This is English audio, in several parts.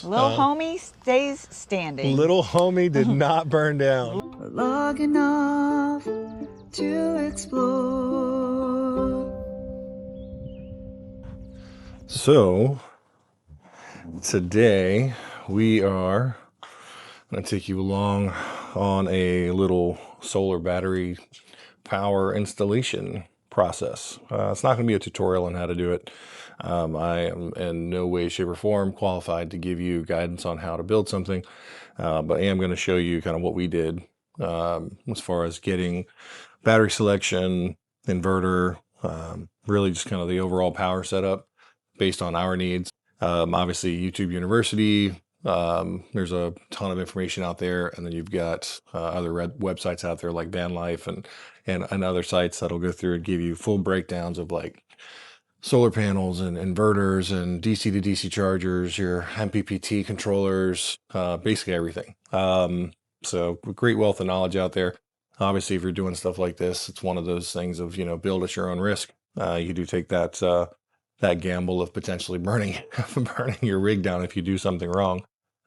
Lil Homee stays standing. Little Homie did not burn down. Logging off to explore. So today we are going to take you along on a little solar battery power installation process. It's not going to be a tutorial on how to do it. I am in no way, shape, or form qualified to give you guidance on how to build something, but I am going to show you kind of what we did as far as getting battery selection, inverter, really just kind of the overall power setup based on our needs. Obviously, YouTube University, there's a ton of information out there, and then you've got other websites out there like Van Life and other sites that'll go through and give you full breakdowns of like solar panels and inverters and DC to DC chargers, your MPPT controllers, basically everything. So great wealth of knowledge out there. Obviously, if you're doing stuff like this, it's one of those things of, you know, build at your own risk. You do take that gamble of potentially burning your rig down if you do something wrong.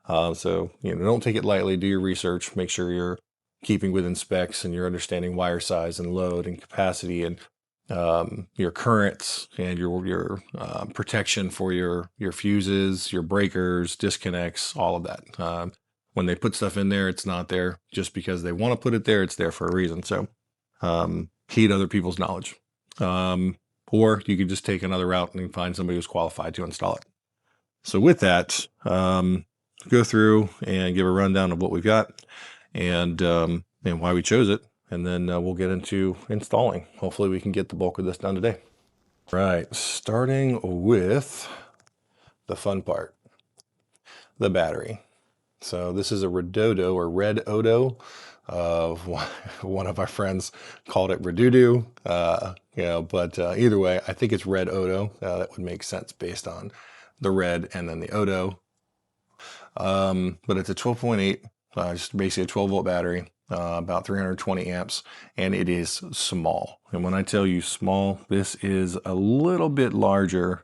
So, you know, don't take it lightly. Do your research. Make sure you're keeping within specs and you're understanding wire size and load and capacity and your currents and your protection for your fuses, your breakers, disconnects, all of that. When they put stuff in there, it's not there just because they want to put it there. It's there for a reason. So heed other people's knowledge. Or you could just take another route and find somebody who's qualified to install it. So with that, go through and give a rundown of what we've got and why we chose it. And then we'll get into installing. Hopefully we can get the bulk of this done today. Right, starting with the fun part, the battery. So this is a Redodo or Redodo. One of our friends called it Redodo, but either way, I think it's Redodo. That would make sense based on the red and then the Odo. But it's a 12.8, just basically a 12 volt battery, about 320 amps, and it is small. And when I tell you small, this is a little bit larger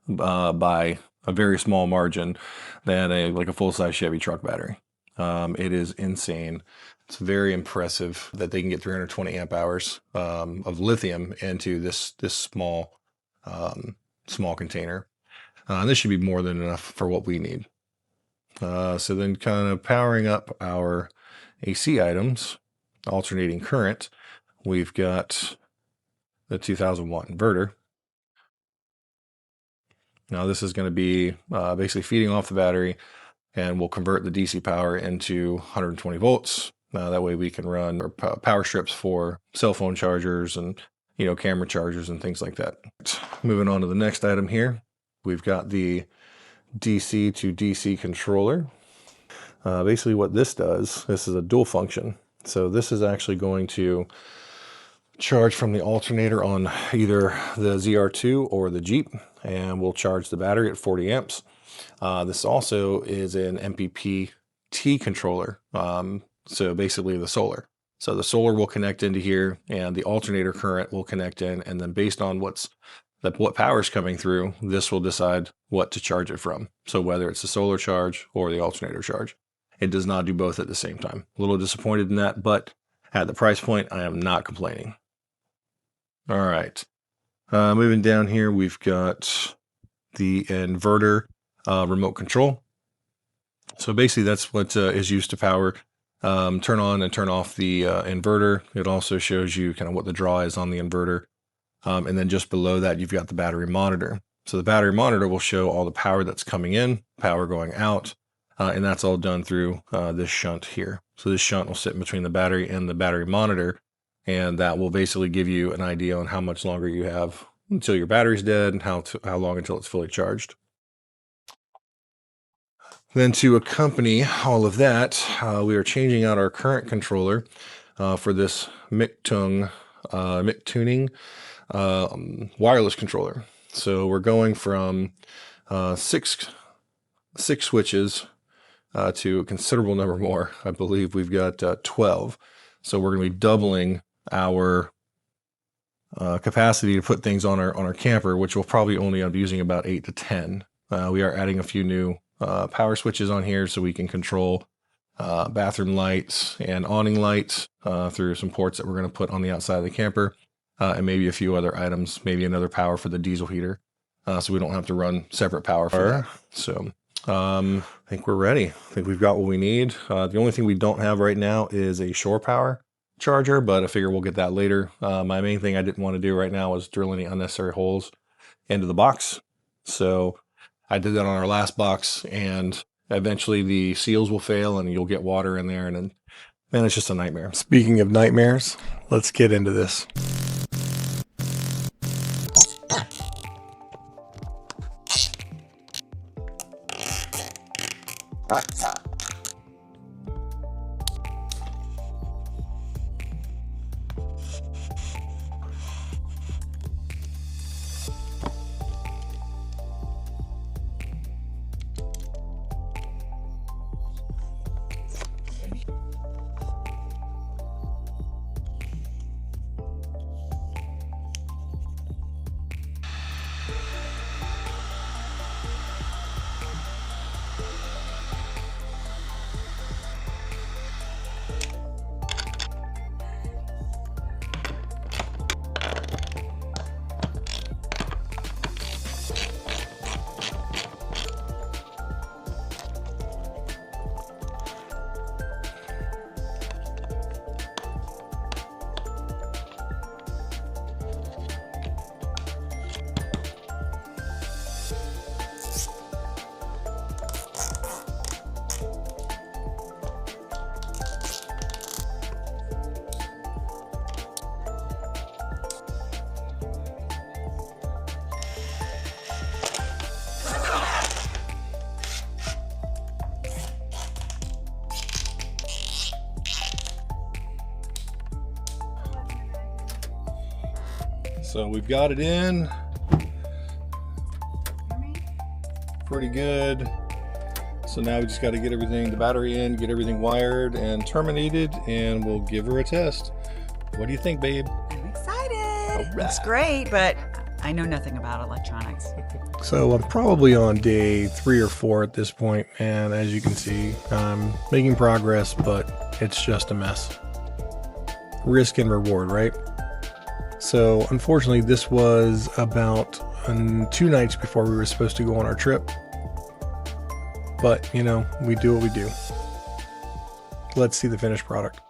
by a very small margin than like a full-size Chevy truck battery. It is insane. It's very impressive that they can get 320 amp hours of lithium into this small container. This should be more than enough for what we need. So then kind of powering up our AC items, alternating current, we've got the 2000 watt inverter. Now this is going to be basically feeding off the battery, and we'll convert the DC power into 120 volts. That way we can run power strips for cell phone chargers and, you know, camera chargers and things like that. Moving on to the next item here, we've got the DC to DC controller. Basically what this does, this is a dual function. So this is actually going to charge from the alternator on either the ZR2 or the Jeep, and we'll charge the battery at 40 amps. This also is an MPPT controller. So basically the solar. So the solar will connect into here and the alternator current will connect in, and then based on what power is coming through, this will decide what to charge it from. So whether it's the solar charge or the alternator charge. It does not do both at the same time. A little disappointed in that, but at the price point, I am not complaining. All right. Moving down here, we've got the inverter remote control. So basically that's what is used to power, turn on and turn off the inverter. It also shows you kind of what the draw is on the inverter. And then just below that, you've got the battery monitor. So the battery monitor will show all the power that's coming in, power going out, and that's all done through this shunt here. So this shunt will sit between the battery and the battery monitor, and that will basically give you an idea on how much longer you have until your battery's dead and how long until it's fully charged. Then to accompany all of that, we are changing out our current controller for this Mictuning wireless controller. So we're going from six switches to a considerable number more. I believe we've got 12. So we're going to be doubling our capacity to put things on our camper, which will probably only end up using about 8 to 10. We are adding a few new power switches on here so we can control bathroom lights and awning lights through some ports that we're going to put on the outside of the camper, and maybe a few other items, maybe another power for the diesel heater, so we don't have to run separate power for that. So I think we're ready. I think we've got what we need. The only thing we don't have right now is a shore power charger, but I figure we'll get that later. My main thing I didn't want to do right now was drill any unnecessary holes into the box. So I did that on our last box, and eventually the seals will fail and you'll get water in there, and then, man, it's just a nightmare. Speaking of nightmares, let's get into this. So we've got it in pretty good. So now we just got to get everything, the battery in, get everything wired and terminated, and we'll give her a test. What do you think, babe? I'm excited. All right. It's great, but I know nothing about electronics. So I'm probably on day 3 or 4 at this point, and as you can see, I'm making progress, but it's just a mess. Risk and reward, right? So unfortunately, this was about 2 nights before we were supposed to go on our trip. But, you know, we do what we do. Let's see the finished product.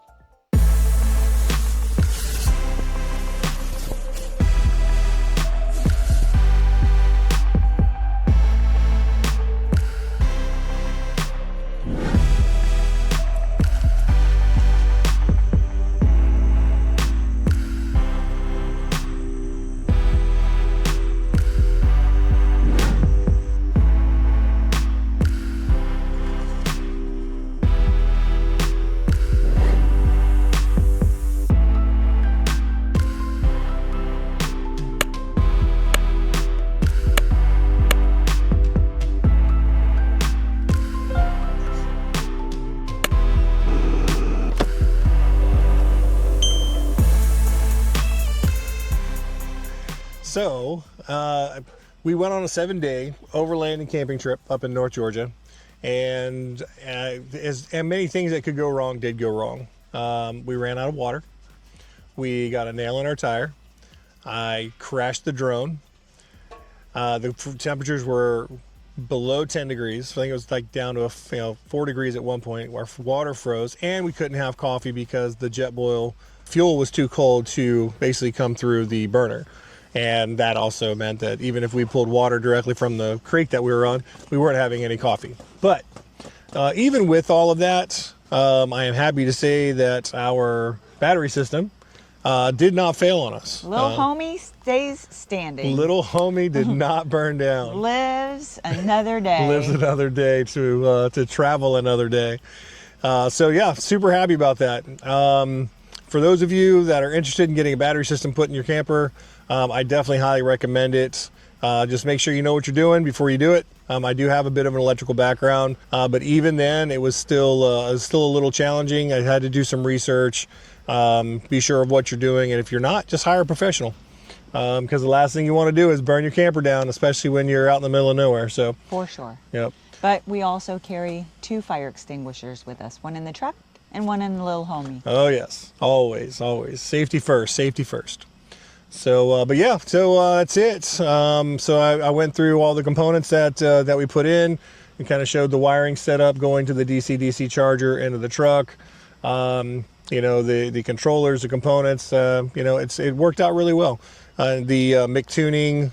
So we went on a 7-day overlanding camping trip up in North Georgia, and many things that could go wrong did go wrong. We ran out of water. We got a nail in our tire. I crashed the drone. The temperatures were below 10 degrees. I think it was like down to 4 degrees at one point. Our water froze, and we couldn't have coffee because the jet boil fuel was too cold to basically come through the burner. And that also meant that even if we pulled water directly from the creek that we were on, we weren't having any coffee. But even with all of that, I am happy to say that our battery system did not fail on us. Lil Homee stays standing. Lil Homee did not burn down. Lives another day. Lives another day to travel another day. So yeah, super happy about that. For those of you that are interested in getting a battery system put in your camper, I definitely highly recommend it. Just make sure you know what you're doing before you do it. I do have a bit of an electrical background, but even then it was still a little challenging. I had to do some research, be sure of what you're doing, and if you're not, just hire a professional, because the last thing you want to do is burn your camper down, especially when you're out in the middle of nowhere. So for sure. Yep. But we also carry 2 fire extinguishers with us, one in the truck and one in the Lil Homee. Oh yes, always, always. Safety first, safety first. So, but yeah, so that's it. So I went through all the components that we put in and kind of showed the wiring setup going to the DC-DC charger into the truck. You know, the controllers, the components, you know, it worked out really well. The Mictuning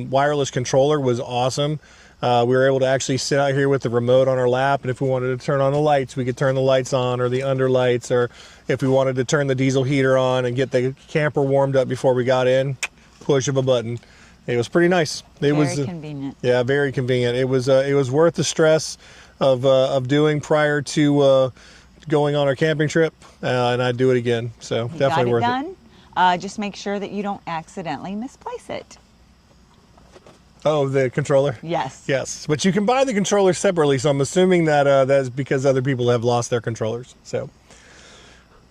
wireless controller was awesome. We were able to actually sit out here with the remote on our lap, and if we wanted to turn on the lights, we could turn the lights on, or the under lights, or if we wanted to turn the diesel heater on and get the camper warmed up before we got in, push of a button. It was pretty nice. It was very convenient. Yeah, very convenient. It was worth the stress of doing prior to going on our camping trip, and I'd do it again. So You definitely worth got it it. done. Just make sure that you don't accidentally misplace it. Oh, the controller? Yes. Yes, but you can buy the controller separately, so I'm assuming that that's because other people have lost their controllers. So,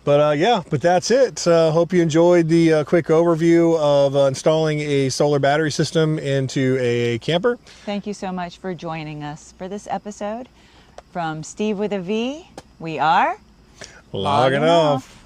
but yeah, but that's it. Hope you enjoyed the quick overview of installing a solar battery system into a camper. Thank you so much for joining us for this episode. From Steve with a V, we are Logging off.